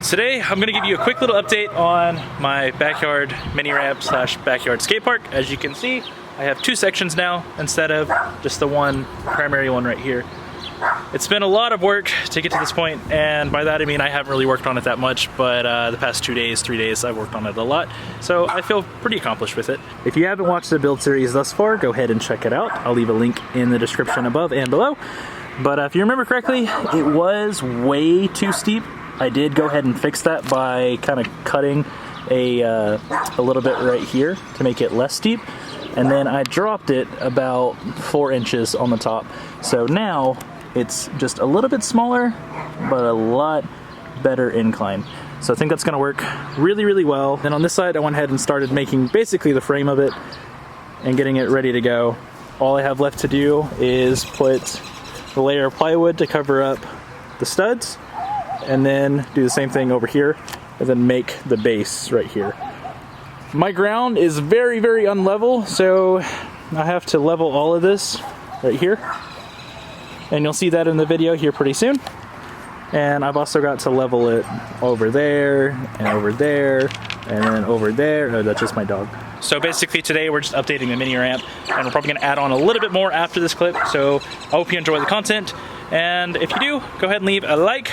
Today I'm going to give you a quick little update on my backyard mini ramp slash backyard skate park. As you can see, I have two sections now instead of just the one primary one right here. It's been a lot of work to get to this point, and by that I mean I haven't really worked on it that much, but the past 3 days I've worked on it a lot, so I feel pretty accomplished with it. If you haven't watched the build series thus far, go ahead and check it out. I'll leave a link in the description above and below. But if you remember correctly, it was way too steep. I did go ahead and fix that by kind of cutting a little bit right here to make it less steep, and then I dropped it about 4 inches on the top. So now it's just a little bit smaller, but a lot better incline. So I think that's gonna work really, really well. Then on this side, I went ahead and started making basically the frame of it and getting it ready to go. All I have left to do is put the layer of plywood to cover up the studs, and then do the same thing over here, and then make the base right here. My ground is very, very unlevel, so I have to level all of this right here. And you'll see that in the video here pretty soon. And I've also got to level it over there, and over there, and then over there. Oh, that's just my dog. So basically today we're just updating the mini ramp, and we're probably gonna add on a little bit more after this clip. So I hope you enjoy the content. And if you do, go ahead and leave a like,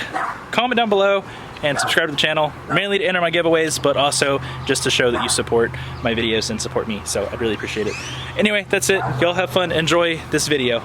comment down below, and subscribe to the channel, mainly to enter my giveaways, but also just to show that you support my videos and support me. So I'd really appreciate it. Anyway, that's it. Y'all have fun. Enjoy this video.